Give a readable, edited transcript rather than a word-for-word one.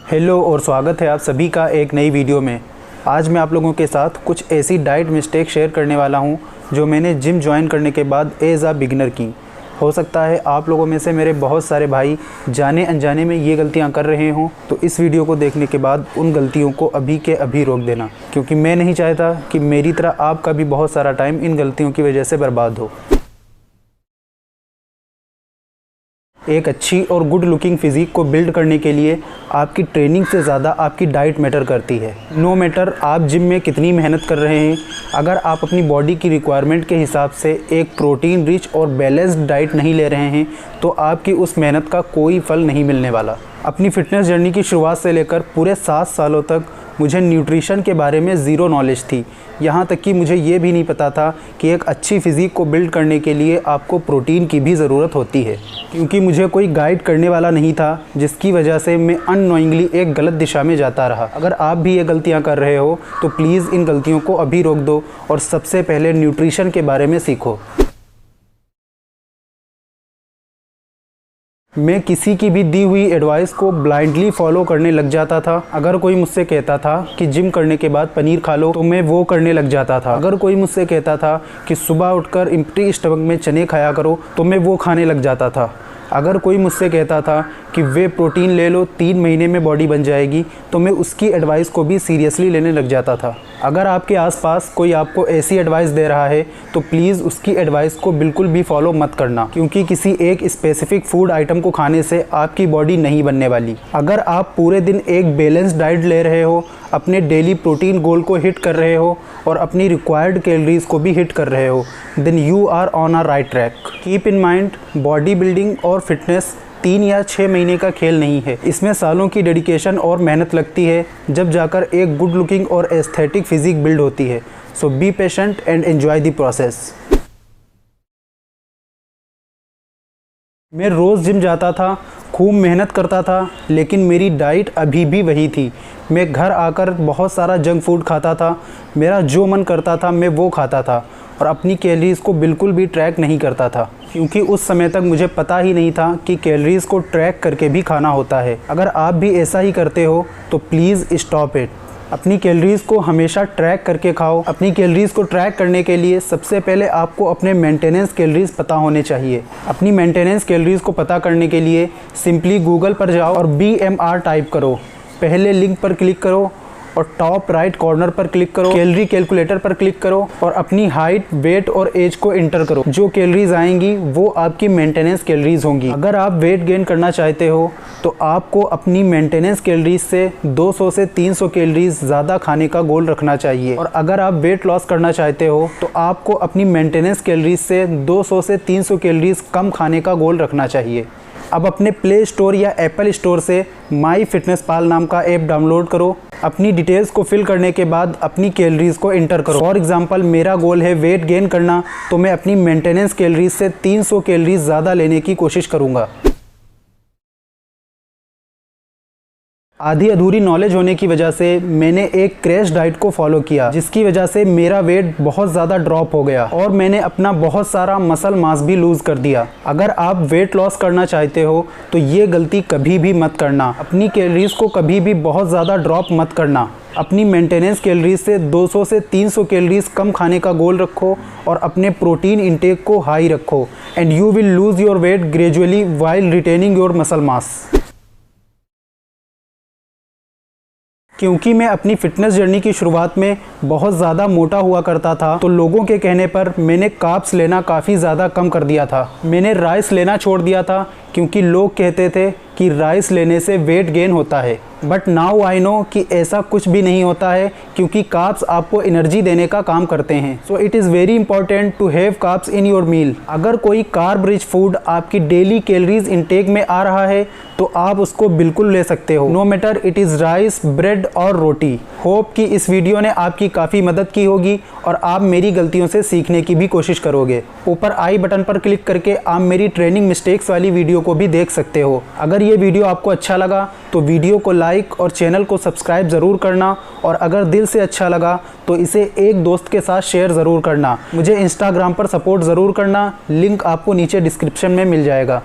Hello और स्वागत है आप सभी का एक नई वीडियो में। आज मैं आप लोगों के साथ कुछ ऐसी डाइट मिस्टेक शेयर करने वाला हूं जो मैंने जिम ज्वाइन करने के बाद एज अ बिगिनर की। हो सकता है आप लोगों में से मेरे बहुत सारे भाई जाने अनजाने में ये गलतियां कर रहे हों, तो इस वीडियो को देखने के बाद उन गलतियों को अभी के अभी रोक देना, क्योंकि मैं नहीं चाहता कि मेरी तरह आपका भी बहुत सारा टाइम इन गलतियों की वजह से बर्बाद हो। एक अच्छी और गुड लुकिंग फिज़िक को बिल्ड करने के लिए आपकी ट्रेनिंग से ज़्यादा आपकी डाइट मैटर करती है। नो मैटर आप जिम में कितनी मेहनत कर रहे हैं, अगर आप अपनी बॉडी की रिक्वायरमेंट के हिसाब से एक प्रोटीन रिच और बैलेंस्ड डाइट नहीं ले रहे हैं तो आपकी उस मेहनत का कोई फल नहीं मिलने वाला। अपनी फ़िटनेस जर्नी की शुरुआत से लेकर पूरे 7 सालों तक मुझे न्यूट्रिशन के बारे में ज़ीरो नॉलेज थी। यहाँ तक कि मुझे ये भी नहीं पता था कि एक अच्छी फ़िज़िक को बिल्ड करने के लिए आपको प्रोटीन की भी ज़रूरत होती है, क्योंकि मुझे कोई गाइड करने वाला नहीं था, जिसकी वजह से मैं अननोइंगली एक गलत दिशा में जाता रहा। अगर आप भी ये गलतियाँ कर रहे हो तो प्लीज़ इन गलतियों को अभी रोक दो और सबसे पहले न्यूट्रिशन के बारे में सीखो। मैं किसी की भी दी हुई एडवाइस को ब्लाइंडली फॉलो करने लग जाता था। अगर कोई मुझसे कहता था कि जिम करने के बाद पनीर खा लो तो मैं वो करने लग जाता था। अगर कोई मुझसे कहता था कि सुबह उठकर एम्प्टी स्टमक में चने खाया करो तो मैं वो खाने लग जाता था। अगर कोई मुझसे कहता था कि वे प्रोटीन ले लो 3 महीने में बॉडी बन जाएगी तो मैं उसकी एडवाइस को भी सीरियसली लेने लग जाता था। अगर आपके आसपास कोई आपको ऐसी एडवाइस दे रहा है तो प्लीज़ उसकी एडवाइस को बिल्कुल भी फॉलो मत करना, क्योंकि किसी एक स्पेसिफिक फूड आइटम को खाने से आपकी बॉडी नहीं बनने वाली। अगर आप पूरे दिन एक बैलेंस डाइट ले रहे हो, अपने डेली प्रोटीन गोल को हिट कर रहे हो और अपनी रिक्वायर्ड कैलोरीज को भी हिट कर रहे हो, then you are on a right track. Keep in mind, body building और फिटनेस 3 या 6 महीने का खेल नहीं है। इसमें सालों की डेडिकेशन और मेहनत लगती है, जब जाकर एक गुड लुकिंग और एस्थेटिक फिजिक बिल्ड होती है। So be patient and enjoy the process. मैं रोज़ जिम जाता था, खूब मेहनत करता था, लेकिन मेरी डाइट अभी भी वही थी। मैं घर आकर बहुत सारा जंक फूड खाता था, मेरा जो मन करता था मैं वो खाता था और अपनी कैलोरीज़ को बिल्कुल भी ट्रैक नहीं करता था, क्योंकि उस समय तक मुझे पता ही नहीं था कि कैलोरीज़ को ट्रैक करके भी खाना होता है। अगर आप भी ऐसा ही करते हो तो प्लीज़ स्टॉप इट। अपनी कैलोरीज़ को हमेशा ट्रैक करके खाओ। अपनी कैलोरीज़ को ट्रैक करने के लिए सबसे पहले आपको अपने मेंटेनेंस कैलोरीज़ पता होने चाहिए। अपनी मेंटेनेंस कैलोरीज़ को पता करने के लिए सिंपली गूगल पर जाओ और BMR टाइप करो। पहले लिंक पर क्लिक करो और टॉप राइट कॉर्नर पर क्लिक करो, कैलोरी कैलकुलेटर पर क्लिक करो और अपनी हाइट, वेट और एज को एंटर करो। जो कैलोरीज आएंगी वो आपकी मेंटेनेंस कैलोरीज होंगी। अगर आप वेट गेन करना चाहते हो तो आपको अपनी मेंटेनेंस कैलोरीज से 200 से 300 कैलोरीज ज़्यादा खाने का गोल रखना चाहिए, और अगर आप वेट लॉस करना चाहते हो तो आपको अपनी मेंटेनेंस कैलोरीज से 200 से 300 कैलोरीज कम खाने का गोल रखना चाहिए। अब अपने प्ले स्टोर या एप्पल स्टोर से MyFitnessPal नाम का ऐप डाउनलोड करो। अपनी डिटेल्स को फिल करने के बाद अपनी कैलोरीज़ को एंटर करो। फॉर एग्जांपल मेरा गोल है वेट गेन करना, तो मैं अपनी मेंटेनेंस कैलोरीज से 300 कैलोरीज ज़्यादा लेने की कोशिश करूँगा। आधी अधूरी नॉलेज होने की वजह से मैंने एक क्रैश डाइट को फॉलो किया, जिसकी वजह से मेरा वेट बहुत ज़्यादा ड्रॉप हो गया और मैंने अपना बहुत सारा मसल मास भी लूज़ कर दिया। अगर आप वेट लॉस करना चाहते हो तो ये गलती कभी भी मत करना। अपनी कैलोरीज़ को कभी भी बहुत ज़्यादा ड्रॉप मत करना। अपनी मेंटेनेंस कैलोरीज से 200 से 300 कैलोरीज कम खाने का गोल रखो और अपने प्रोटीन इंटेक को हाई रखो, and you will lose your weight gradually while retaining your muscle mass. क्योंकि मैं अपनी फ़िटनेस जर्नी की शुरुआत में बहुत ज़्यादा मोटा हुआ करता था, तो लोगों के कहने पर मैंने कार्ब्स लेना काफ़ी ज़्यादा कम कर दिया था। मैंने राइस लेना छोड़ दिया था, क्योंकि लोग कहते थे कि राइस लेने से वेट गेन होता है। बट नाउ आई नो कि ऐसा कुछ भी नहीं होता है, क्योंकि कार्ब्स आपको एनर्जी देने का काम करते हैं। So it is very important to have carbs in your meal. अगर कोई कार्ब रिच फूड आपकी डेली कैलोरीज इंटेक में आ रहा है तो आप उसको बिल्कुल ले सकते हो, no matter it is rice, bread और रोटी। होप कि इस वीडियो ने आपकी काफ़ी मदद की होगी और आप मेरी गलतियों से सीखने की भी कोशिश करोगे। ऊपर आई बटन पर क्लिक करके आप मेरी ट्रेनिंग मिस्टेक्स वाली वीडियो को भी देख सकते हो। अगर ये वीडियो आपको अच्छा लगा तो वीडियो को लाइक और चैनल को सब्सक्राइब ज़रूर करना, और अगर दिल से अच्छा लगा तो इसे एक दोस्त के साथ शेयर ज़रूर करना। मुझे इंस्टाग्राम पर सपोर्ट ज़रूर करना, लिंक आपको नीचे डिस्क्रिप्शन में मिल जाएगा।